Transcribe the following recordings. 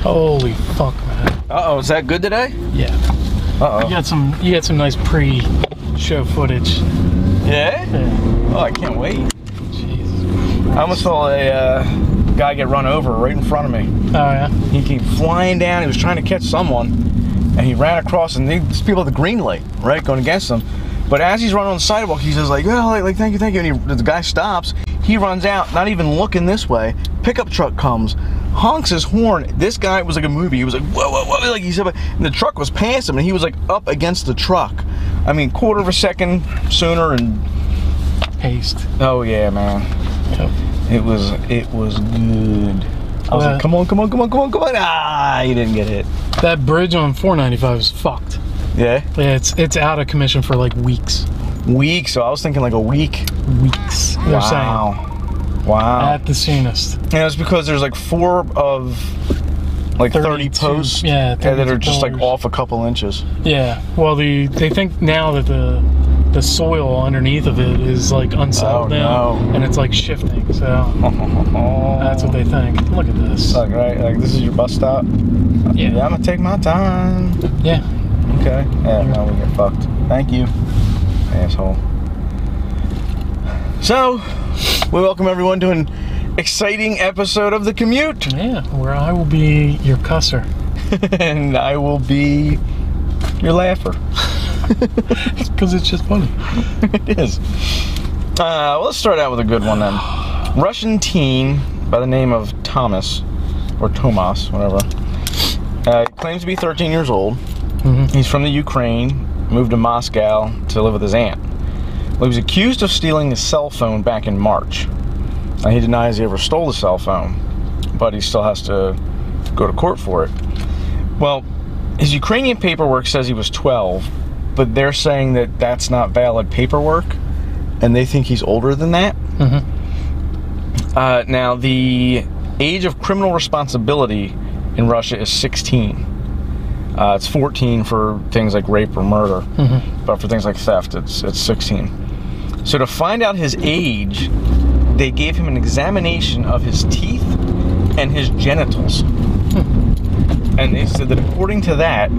Holy fuck, man. Uh-oh, is that good today? Yeah. Uh-oh. You got some nice pre-show footage. Yeah? Yeah. Oh, I can't wait. Jesus. I almost saw a guy get run over right in front of me. Oh, yeah? He came flying down. He was trying to catch someone, and he ran across, and these people at the green light, right, going against him. But as he's running on the sidewalk, he says, like, oh, like thank you. And the guy stops. He runs out, not even looking this way. Pickup truck comes, honks his horn. This guy was like a movie. He was like, whoa, whoa, whoa. Like he said, and the truck was past him, and he was like up against the truck. I mean, quarter of a second sooner, and Haste. oh yeah, man. Yep. It was good. I was like, come on. Ah, he didn't get hit. That bridge on 495 is fucked. Yeah? Yeah, it's out of commission for like weeks. Week, so I was thinking like a week. Weeks. They're saying. Wow. At the soonest. And it's because there's like 4 of like 30 posts that are just like off a couple inches. Yeah. Well, they think now that the soil underneath of it is like unsettled now, and it's like shifting. So that's what they think. Look at this. Like, right, like this is your bus stop. Yeah. I'm gonna take my time. Yeah. Okay. Yeah. Now we get fucked. Thank you, asshole. So, we welcome everyone to an exciting episode of The Commute. Yeah, where I will be your cusser. And I will be your laugher. Because it's just funny. It is. Well, let's start out with a good one then. Russian teen by the name of Thomas, or Tomas, whatever, claims to be 13 years old. Mm-hmm. He's from the Ukraine, moved to Moscow to live with his aunt. Well, he was accused of stealing his cell phone back in March. Now, he denies he ever stole the cell phone, but he still has to go to court for it. Well, his Ukrainian paperwork says he was 12, but they're saying that that's not valid paperwork, and they think he's older than that. Mm-hmm. Now, the age of criminal responsibility in Russia is 16. It's 14 for things like rape or murder, but for things like theft, it's 16. So to find out his age, they gave him an examination of his teeth and his genitals. And they said that according to that,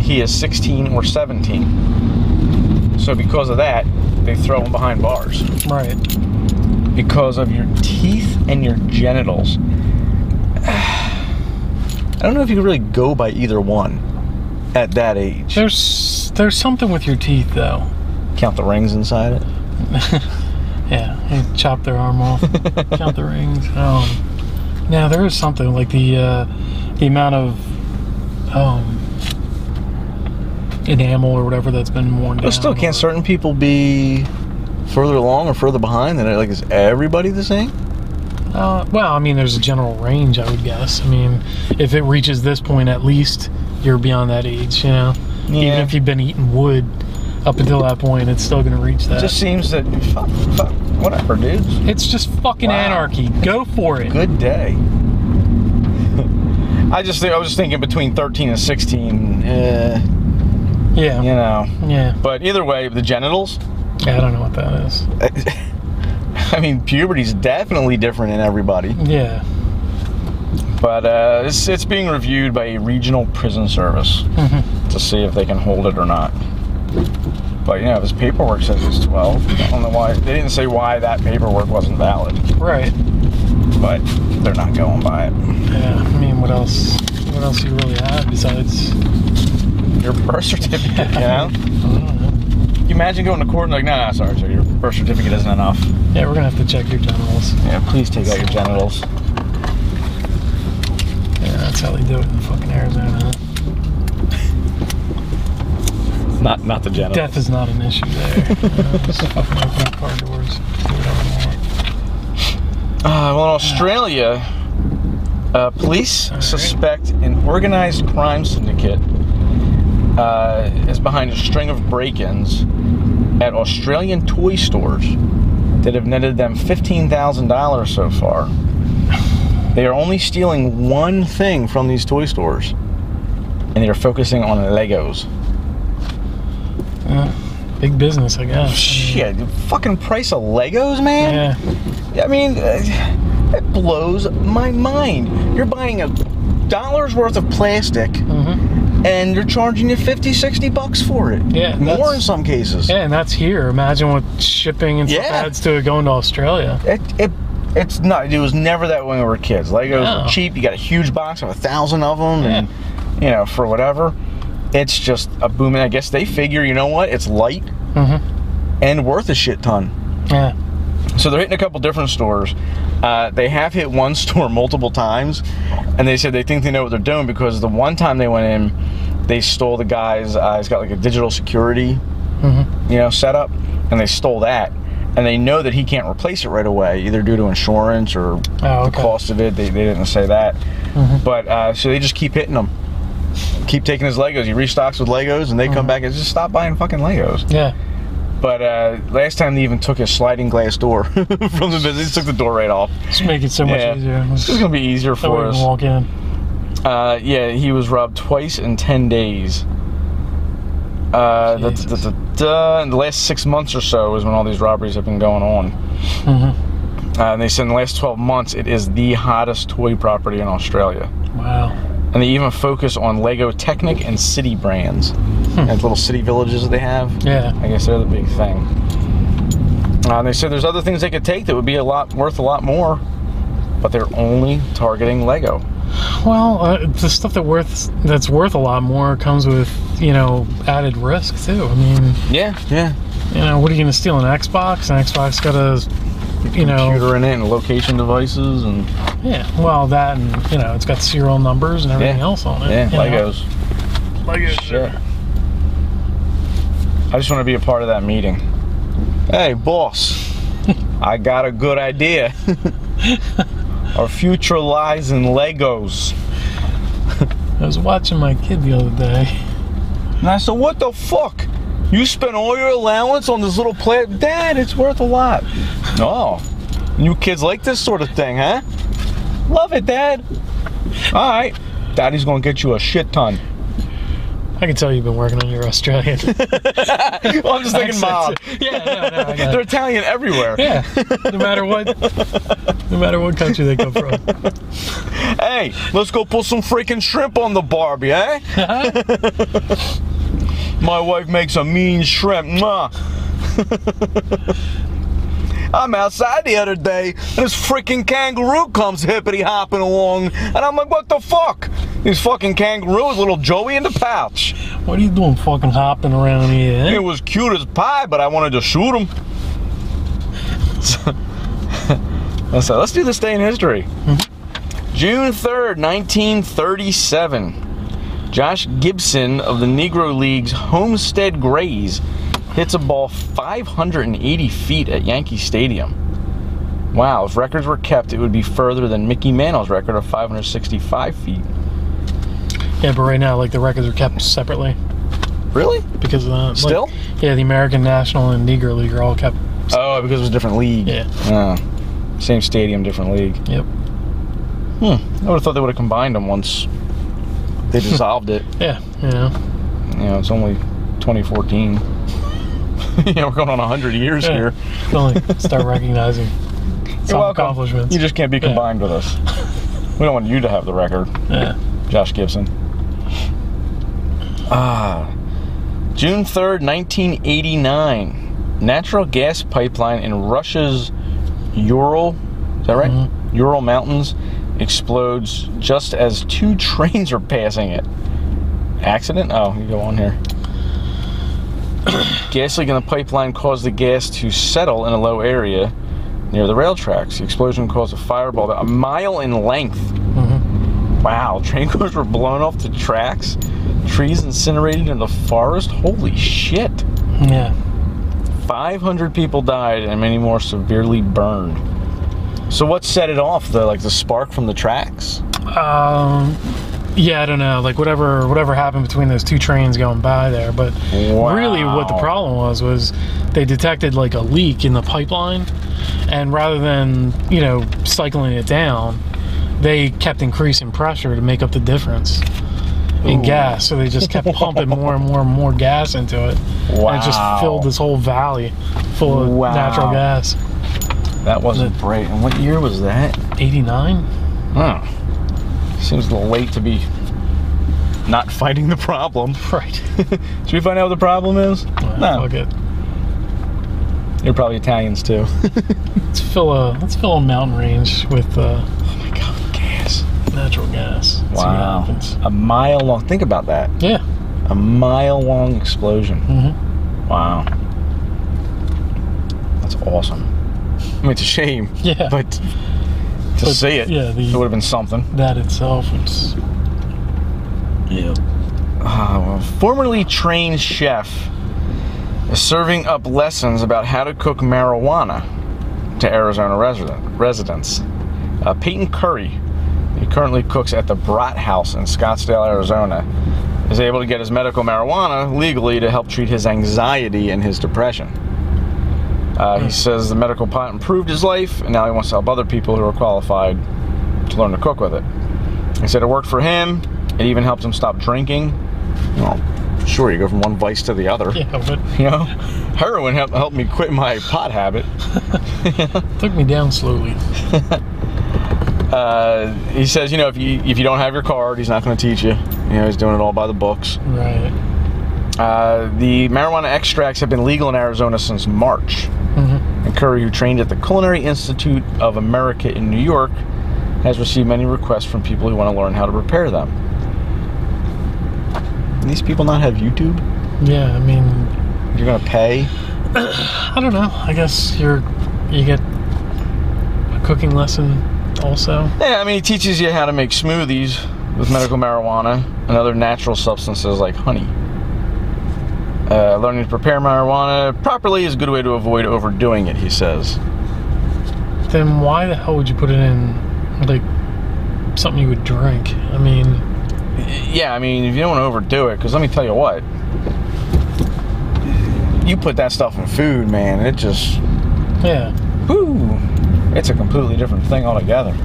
he is 16 or 17. So because of that, they throw him behind bars. Right. Because of your teeth and your genitals. I don't know if you can really go by either one at that age. There's something with your teeth, though. Count the rings inside it. Yeah, they chop their arm off. Count the rings. Now there is something like the amount of enamel or whatever that's been worn down. But still, can't certain people be further along or further behind? And like, is everybody the same? Well, I mean, there's a general range, I would guess. I mean, if it reaches this point, at least you're beyond that age, you know? Yeah. Even if you've been eating wood up until that point, it's still going to reach that. It just seems that, fuck, whatever, dudes. It's just fucking anarchy. Go for it. Good day. I was just thinking between 13 and 16, yeah. You know. Yeah. But either way, the genitals. Yeah, I don't know what that is. I mean, puberty's definitely different in everybody. Yeah. But it's being reviewed by a regional prison service to see if they can hold it or not. But yeah, if his paperwork says he's 12, I don't know why. They didn't say why that paperwork wasn't valid. Right. But they're not going by it. Yeah, I mean, what else do you really have besides your birth certificate, you know? I don't know. Can you imagine going to court and like, no, sorry, sir, your birth certificate isn't enough. Yeah, we're gonna have to check your genitals. Yeah, please take out your genitals. Yeah, that's how they do it in fucking Arizona. Not the genitals. Death is not an issue there. Just fucking open up car doors. Do whatever you want. Well, in Australia, police suspect an organized crime syndicate is behind a string of break-ins at Australian toy stores that have netted them $15,000 so far. They are only stealing one thing from these toy stores, and they are focusing on Legos. Big business, I guess. Shit, the fucking price of Legos, man? Yeah. I mean, it blows my mind. You're buying a $2 worth of plastic, and you're charging you $50-$60 for it. Yeah, more in some cases. Yeah, and that's here. Imagine what shipping and stuff adds to it going to Australia. It's not. It was never that when we were kids. Legos were cheap. You got a huge box of 1,000 of them, and you know, for whatever. It's just a booming. I guess they figure, you know what? It's light and worth a shit ton. Yeah. So they're hitting a couple different stores. They have hit one store multiple times, and they said they think they know what they're doing because the one time they went in, they stole the guy's. He's got like a digital security, setup, and they stole that. And they know that he can't replace it right away, either due to insurance or the cost of it. They didn't say that, but so they just keep hitting them. Keep taking his Legos. He restocks with Legos, and they come back and just stop buying fucking Legos. Yeah. But last time they even took his sliding glass door from the business. He took the door right off. Just make it so much easier. It's just gonna be easier for us. Walk in. Yeah, he was robbed twice in 10 days. In the last 6 months or so is when all these robberies have been going on. And they said in the last 12 months it is the hottest toy property in Australia. Wow. And they even focus on Lego Technic and City brands. And little city villages that they have. Yeah. I guess they're the big thing. And they said there's other things they could take that would be worth a lot more, but they're only targeting Lego. Well, the stuff that's worth a lot more comes with, added risk too. I mean, yeah. What are you going to steal? An Xbox? An Xbox got a computer in it and location devices and that and it's got serial numbers and everything else on it. Yeah, Legos. Shit. I just want to be a part of that meeting. Hey, boss, I got a good idea. Our future lies in Legos. I was watching my kid the other day. And I said, what the fuck? You spent all your allowance on this little plant? Dad, it's worth a lot. Oh, you kids like this sort of thing, huh? Love it, Dad. All right. Daddy's going to get you a shit ton. I can tell you've been working on your Australian. Well, I'm just thinking mob. Yeah, no, they're Italian everywhere. Yeah, no matter what country they come from. Hey, let's go put some freaking shrimp on the Barbie, eh? My wife makes a mean shrimp. Mwah. I'm outside the other day, and this freaking kangaroo comes hippity hopping along, and I'm like, what the fuck? These fucking kangaroos, little Joey in the pouch. What are you doing fucking hopping around here? Eh? It was cute as pie, but I wanted to shoot him. So let's do this day in history. June 3rd, 1937. Josh Gibson of the Negro League's Homestead Grays hits a ball 580 feet at Yankee Stadium. Wow, if records were kept, it would be further than Mickey Mantle's record of 565 feet. Yeah, but right now, the records are kept separately. Really? Because of that. Still? Yeah, the American National and Negro League are all kept separately. Oh, because it was a different league. Yeah. Same stadium, different league. Yep. I would have thought they would have combined them once they dissolved it. Yeah. It's only 2014. We're going on 100 years here. Only start recognizing some accomplishments. You just can't be combined with us. We don't want you to have the record. Yeah. Josh Gibson. June 3rd, 1989. Natural gas pipeline in Russia's Ural, is that right? Ural Mountains explodes just as two trains are passing it. Accident? Oh, you go on here. Gas leak in the pipeline caused the gas to settle in a low area near the rail tracks. The explosion caused a fireball about a mile in length. Wow, train cars were blown off the tracks, trees incinerated in the forest. Holy shit. Yeah. 500 people died and many more severely burned. So what set it off? The spark from the tracks? Yeah, I don't know. Whatever happened between those two trains going by there. But really what the problem was they detected a leak in the pipeline, and rather than, cycling it down, they kept increasing pressure to make up the difference in gas. So they just kept pumping more and more and more gas into it. Wow. And it just filled this whole valley full of natural gas. That wasn't great. And what year was that? 89. Huh. Seems a little late to be not fighting the problem. Right. Should we find out what the problem is? No. Fuck it. You're probably Italians too. Let's fill a mountain range with oh my god, gas. Natural gas. Wow. See what happens. A mile long. Think about that. Yeah. A mile long explosion. Mm-hmm. Wow. That's awesome. I mean, it's a shame. Yeah. But to see it, yeah, it would have been something. That itself, it's... Yeah. Formerly trained chef is serving up lessons about how to cook marijuana to Arizona residents. Peyton Curry, he currently cooks at the Brat House in Scottsdale, Arizona, is able to get his medical marijuana legally to help treat his anxiety and his depression. He says the medical pot improved his life, and now he wants to help other people who are qualified to learn to cook with it. He said it worked for him. It even helped him stop drinking. Well, sure, you go from one vice to the other. Yeah, but... You know, heroin helped me quit my pot habit. Took me down slowly. He says, you know, if you don't have your card, he's not going to teach you. You know, he's doing it all by the books. Right. The marijuana extracts have been legal in Arizona since March. Mm-hmm. And Curry, who trained at the Culinary Institute of America in New York, has received many requests from people who want to learn how to prepare them. These people not have YouTube? Yeah, I mean... You're going to pay? I don't know. I guess you get a cooking lesson also. Yeah, I mean, he teaches you how to make smoothies with medical marijuana and other natural substances like honey. Learning to prepare marijuana properly is a good way to avoid overdoing it, he says. Then why the hell would you put it in, like, something you would drink? I mean... Yeah, I mean, if you don't want to overdo it, because let me tell you what, you put that stuff in food, man, it just... Yeah. Whoo! It's a completely different thing altogether.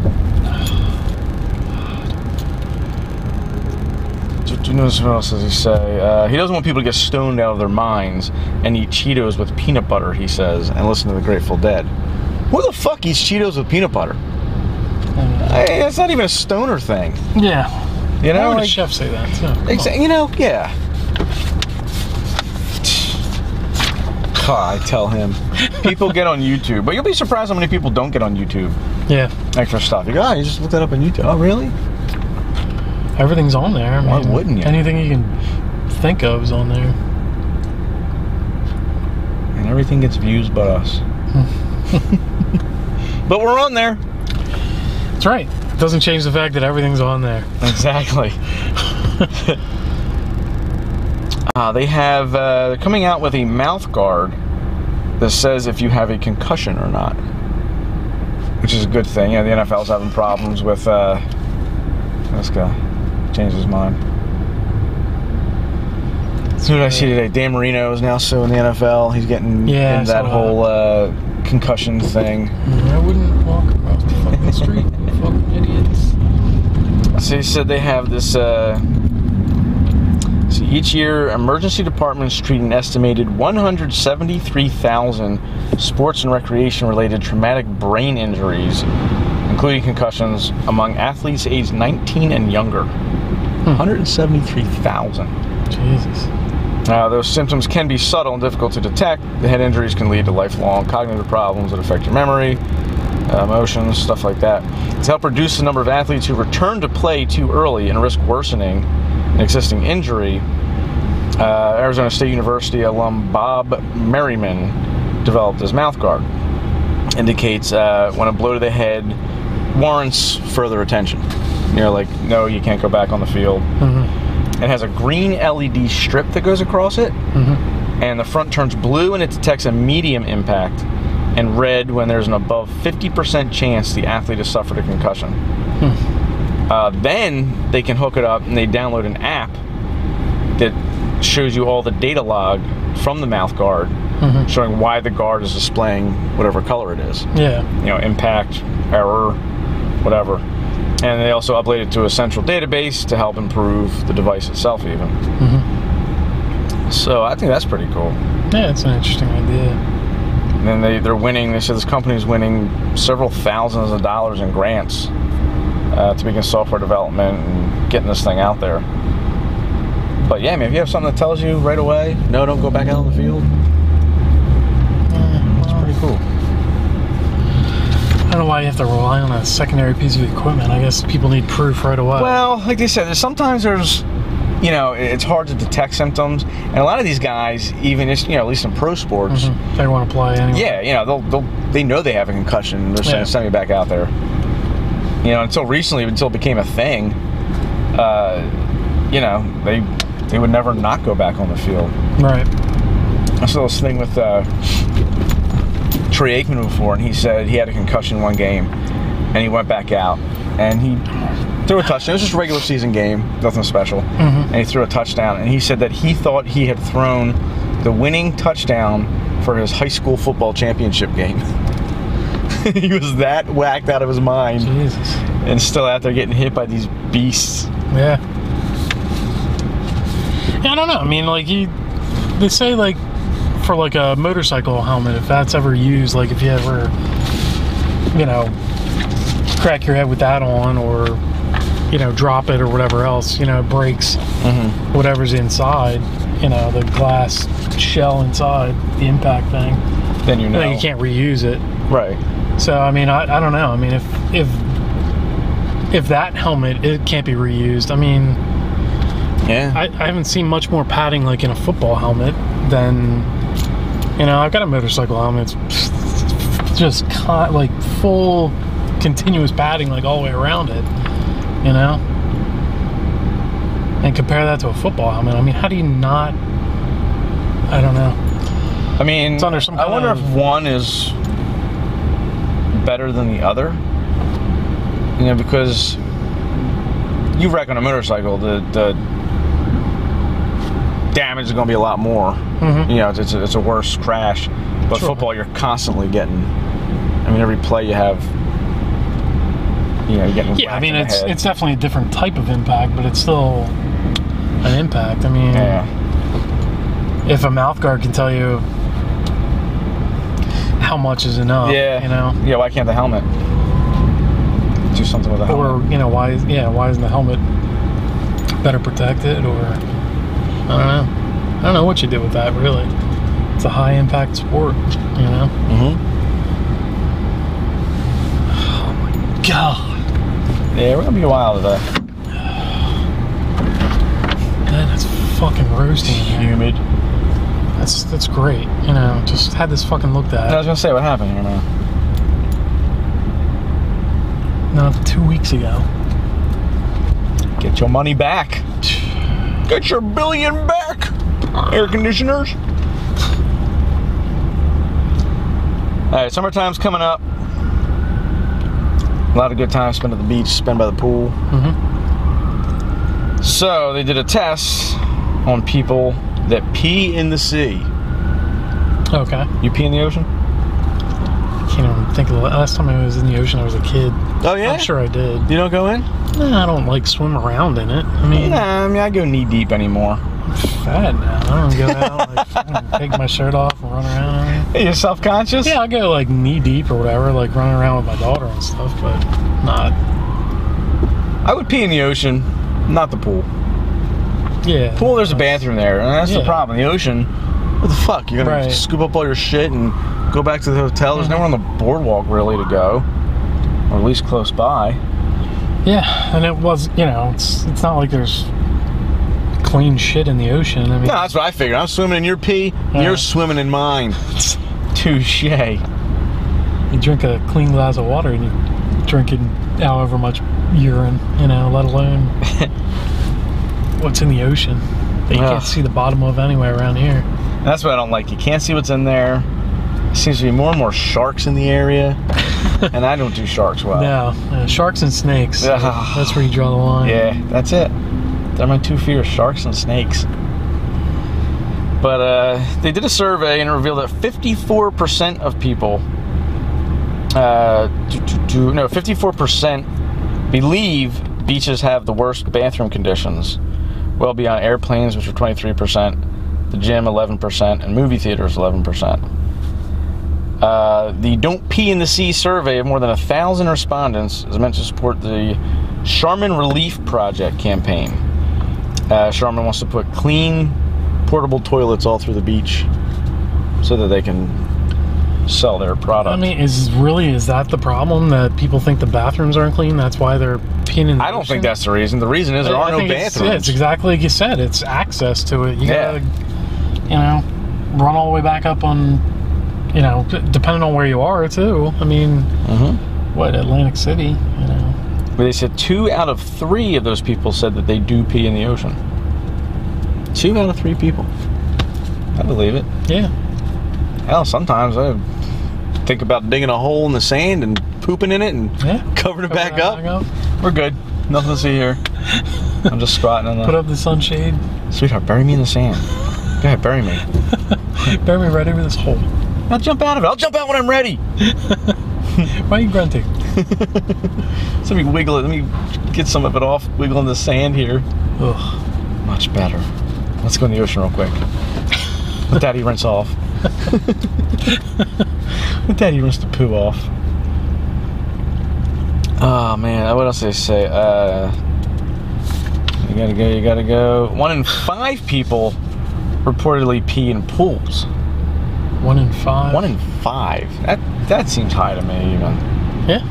Do you notice what else does he say? He doesn't want people to get stoned out of their minds and eat Cheetos with peanut butter, he says, and listen to the Grateful Dead. Who the fuck eats Cheetos with peanut butter? It's not even a stoner thing. Yeah. You know, why would a chef say that, too? Exactly. You know, yeah. I tell him. People get on YouTube, but you'll be surprised how many people don't get on YouTube. Yeah. Extra stuff. You go, you just look that up on YouTube. Oh, really? Everything's on there. Why wouldn't you? Anything you can think of is on there. And everything gets views but us. But we're on there. That's right. It doesn't change the fact that everything's on there. Exactly. They have they're coming out with a mouth guard that says if you have a concussion or not, which is a good thing. You know, the NFL's having problems with this guy. Changed his mind. As soon as I see today, Dan Marino is now suing the NFL. He's getting in that whole concussion thing. I wouldn't walk across the fucking street. Fucking idiots. So he said they have this. Each year, emergency departments treat an estimated 173,000 sports and recreation-related traumatic brain injuries, including concussions, among athletes aged 19 and younger. 173,000. Jesus. Those symptoms can be subtle and difficult to detect. The head injuries can lead to lifelong cognitive problems that affect your memory, emotions, stuff like that. To help reduce the number of athletes who return to play too early and risk worsening an existing injury, Arizona State University alum Bob Merriman developed this mouth guard. Indicates when a blow to the head warrants further attention. You're like, no, you can't go back on the field. It has a green LED strip that goes across it, and the front turns blue when it detects a medium impact, and red when there's an above 50% chance the athlete has suffered a concussion. Then they can hook it up and they download an app that shows you all the data log from the mouth guard, showing why the guard is displaying whatever color it is. Yeah. You know, impact, error, whatever. And they also upload it to a central database to help improve the device itself even. So I think that's pretty cool. Yeah, it's an interesting idea. And then they're winning, they said this company's winning several thousands of dollars in grants to begin software development and getting this thing out there. But yeah, man, if you have something that tells you right away, no, don't go back out on the field, it's pretty cool. I don't know why you have to rely on a secondary piece of equipment. I guess people need proof right away. Well, like they said, sometimes there's, it's hard to detect symptoms, and a lot of these guys, even just, at least in pro sports, they want to play anyway. Yeah, they know they have a concussion. They're saying, send me back out there. Until recently, until it became a thing, they would never not go back on the field. Right. I saw this thing with Troy Aikman before, and he said he had a concussion one game, and he went back out, and he threw a touchdown. It was just a regular season game, nothing special. And he threw a touchdown, and he said that he thought he had thrown the winning touchdown for his high school football championship game. He was that whacked out of his mind. Jesus. And still out there getting hit by these beasts. Yeah. I don't know. I mean, like, they say, like, for, like, a motorcycle helmet, if that's ever used, like, if you ever, crack your head with that on, or, drop it or whatever else, it breaks whatever's inside, the glass shell inside, the impact thing. Then you you can't reuse it. Right. So, I mean, I don't know. I mean, if that helmet, it can't be reused, I mean... Yeah. I haven't seen much more padding, like, in a football helmet than... I've got a motorcycle helmet. It's just, like, full, continuous padding, like, all the way around it. And compare that to a football helmet. I mean, how do you not... I don't know. I mean, it's under some I wonder if one is better than the other. Because you wreck on a motorcycle, the damage is going to be a lot more. It's a worse crash. But football, you're constantly getting... I mean, every play you have... you're getting... Yeah, I mean, it's definitely a different type of impact, but it's still an impact. I mean... Yeah. If a mouth guard can tell you how much is enough, Yeah, why can't the helmet do something with the helmet? Or, why isn't the helmet better protected? Or, I don't know. I don't know what you do with that, really. It's a high impact sport, Oh my God. Yeah, we're gonna be a while today. Man, it's fucking roasting in here. Humid. That's great. Just had this fucking looked at. I was gonna say, what happened here, man? No, 2 weeks ago. Get your money back. Get your billion back. Air conditioners. All right, summertime's coming up. A lot of good time spent at the beach, spent by the pool. So they did a test on people that pee in the sea. Okay. You pee in the ocean? I can't even think of the last time I was in the ocean. I was a kid. Oh yeah? I'm sure I did. You don't go in? No, I don't like swim around in it. I go knee deep anymore. I'm fat now. I don't go out like take my shirt off and run around. Hey, you're self-conscious? Yeah, I go like knee deep or whatever, like running around with my daughter and stuff, but not. I would pee in the ocean, not the pool. Yeah. Pool, there's a bathroom there, and that's the problem. The ocean, what the fuck? You're gonna scoop up all your shit and go back to the hotel. There's nowhere on the boardwalk really to go, or at least close by. Yeah, and it was, it's not like there's clean shit in the ocean. I mean, no, that's what I figured. I'm swimming in your pee, you're swimming in mine. Touche. You drink a clean glass of water and you're drinking however much urine, let alone what's in the ocean that you can't see the bottom of anyway around here. And that's what I don't like. You can't see what's in there. There seems to be more and more sharks in the area. And I don't do sharks well. No, sharks and snakes. That's where you draw the line. Yeah, that's it. They're my two fears, sharks and snakes. But they did a survey and it revealed that 54% of people, 54% believe beaches have the worst bathroom conditions, well beyond airplanes, which are 23%, the gym 11%, and movie theaters 11%. The Don't Pee in the Sea survey of more than 1,000 respondents is meant to support the Charmin Relief Project campaign. Charmin wants to put clean, portable toilets all through the beach so that they can sell their product. I mean, is that the problem, that people think the bathrooms aren't clean? That's why they're peeing in the I don't ocean? think that's the reason. The reason is there are no bathrooms. It's exactly like you said. It's access to it. You gotta, run all the way back up on, depending on where you are too. I mean, what, Atlantic City, But they said 2 out of 3 of those people said that they do pee in the ocean. 2 out of 3 people. I believe it. Yeah. Hell, sometimes I think about digging a hole in the sand and pooping in it and covering it back up. We're good. Nothing to see here. I'm just squatting on the... Put up the sunshade. Sweetheart, bury me in the sand. Go ahead, bury me. Bury me right over this hole. I'll jump out of it. I'll jump out when I'm ready. Why are you grunting? So let me wiggle it. Let me get some of it off. Wiggle in the sand here. Ugh. Much better. Let's go in the ocean real quick. Let Daddy rinse off. Let Daddy rinse the poo off. Oh man, what else did they say? You gotta go. 1 in 5 people reportedly pee in pools. 1 in 5? 1 in 5. That seems high to me even. Yeah.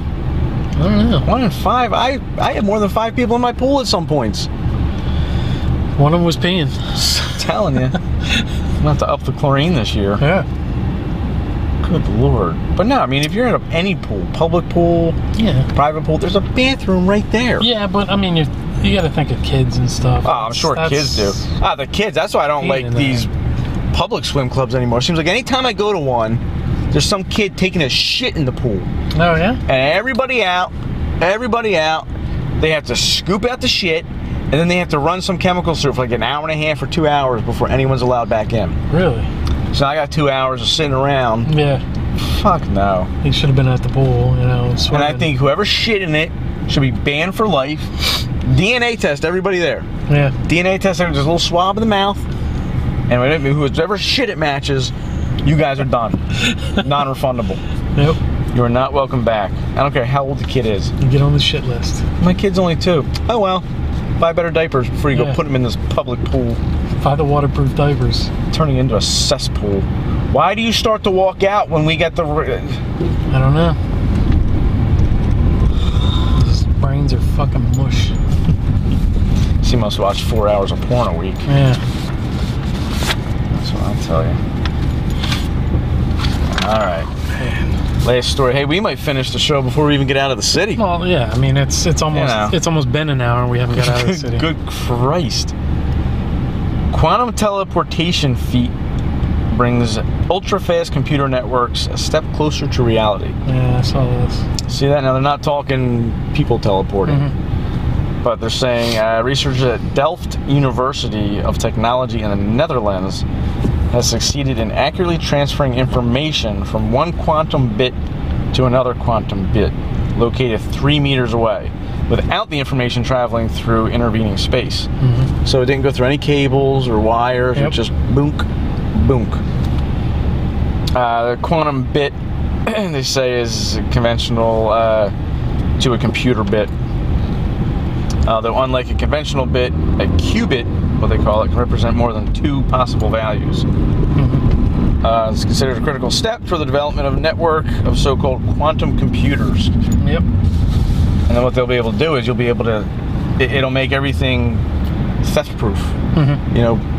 I don't know. 1 in 5. I had more than 5 people in my pool at some points. One of them was peeing. I'm telling you. I'm gonna have to up the chlorine this year. Yeah. Good Lord. But no, I mean, if you're in any pool, public pool, private pool, there's a bathroom right there. Yeah, but I mean, you got to think of kids and stuff. Oh, I'm sure kids do. The kids, that's why I don't like these public swim clubs anymore. It seems like anytime I go to one, there's some kid taking a shit in the pool. Oh, yeah? And everybody out, they have to scoop out the shit, and then they have to run some chemicals through for like an hour and a half or 2 hours before anyone's allowed back in. Really? So I got 2 hours of sitting around. Yeah. Fuck no. He should have been at the pool, swimming. And I think whoever shit in it should be banned for life. DNA test everybody there. Yeah. DNA test, there's a little swab in the mouth. And whoever shit it matches, you guys are done. Non-refundable. Yep. You are not welcome back. I don't care how old the kid is. You get on the shit list. My kid's only 2. Oh well. Buy better diapers before you go put them in this public pool. Buy the waterproof diapers. Turning into a cesspool. Why do you start to walk out when we get the... I don't know. His brains are fucking mush. She must watch 4 hours of porn a week. Yeah. That's what I'll tell you. Alright. Last story. Hey, we might finish the show before we even get out of the city. Well, yeah. I mean, it's almost been an hour and we haven't got out of the city. Good Christ. Quantum teleportation feat brings ultra-fast computer networks a step closer to reality. Yeah, I saw this. See that? Now, they're not talking people teleporting. But they're saying researchers at Delft University of Technology in the Netherlands has succeeded in accurately transferring information from one quantum bit to another quantum bit, located 3 meters away, without the information traveling through intervening space. So it didn't go through any cables or wires, it just boonk, boonk. The quantum bit, they say, is conventional to a computer bit. Though unlike a conventional bit, a qubit, what they call it, can represent more than 2 possible values. It's considered a critical step for the development of a network of so-called quantum computers. Yep. And then what they'll be able to do is you'll be able to, it'll make everything theft-proof.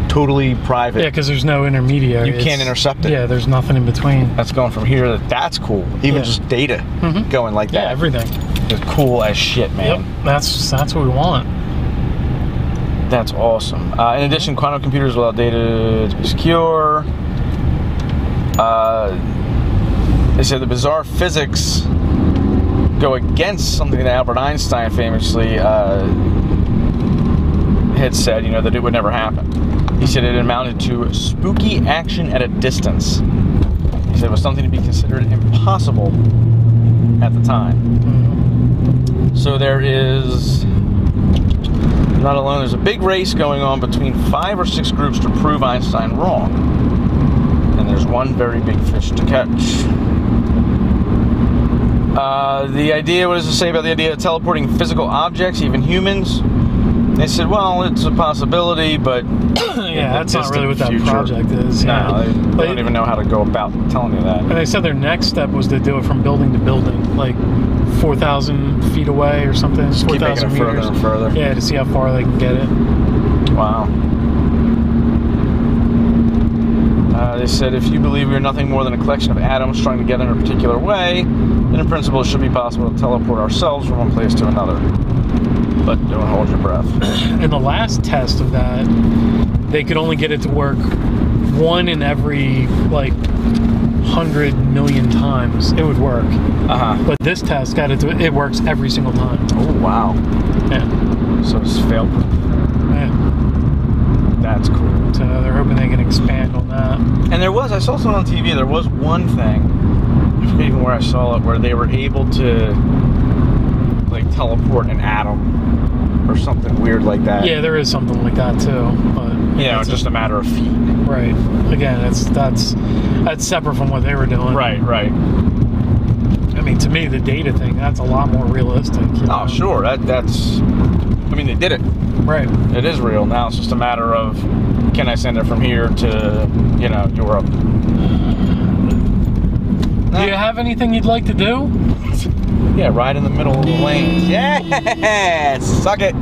Totally private. Yeah, because there's no intermediary. You can't intercept it. Yeah, there's nothing in between. That's going from here to that's cool. Even just data going like that. Yeah, everything. It's cool as shit, man. Yep, that's what we want. That's awesome. In addition, quantum computers allow data to be secure. They said the bizarre physics go against something that Albert Einstein famously had said, that it would never happen. He said it amounted to spooky action at a distance. He said it was something to be considered impossible at the time. So there is, not alone, there's a big race going on between 5 or 6 groups to prove Einstein wrong. And there's one very big fish to catch. The idea, what does it say about the idea of teleporting physical objects, even humans? They said, well, it's a possibility, but yeah, that's not really what that project is. No, Yeah. they don't even know how to go about telling you that. And they said their next step was to do it from building to building, like 4,000 feet away or something. Just keep making 4,000 it further meters. and further. Yeah, to see how far they can get it. Wow. They said, if you believe we are nothing more than a collection of atoms strung together in a particular way, then in principle it should be possible to teleport ourselves from one place to another. But don't hold your breath. In the last test of that, they could only get it to work 1 in every, 100 million times it would work. Uh-huh. But this test got it to, it works every single time. Oh, wow. Yeah. So it's fail-proof. Yeah. That's cool. So they're hoping they can expand on that. And I saw something on TV, there was one thing, I forget even where I saw it, where they were able to, teleport an atom or something weird like that. Yeah, there is something like that too. But just a matter of feet. Right. Again, that's separate from what they were doing. Right. I mean, to me, the data thing, that's a lot more realistic. Oh, sure. That's. I mean, they did it. Right. It is real. Now it's just a matter of, can I send it from here to, Europe? Do you have anything you'd like to do? Yeah, right in the middle of the lane. Yeah, suck it.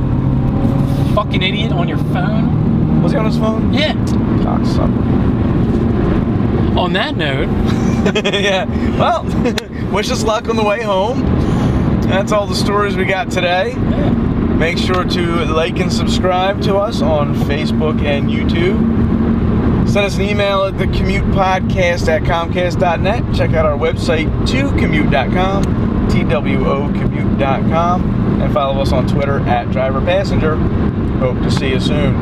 Fucking idiot on your phone. Was he on his phone? Yeah. Cocksucker. On that note. Yeah. Well, wish us luck on the way home. That's all the stories we got today. Yeah. Make sure to like and subscribe to us on Facebook and YouTube. Send us an email at thecomutepodcast@comcast.net. Check out our website, tocommute.com, TWOcommute.com, and follow us on Twitter @driverpassenger. Hope to see you soon.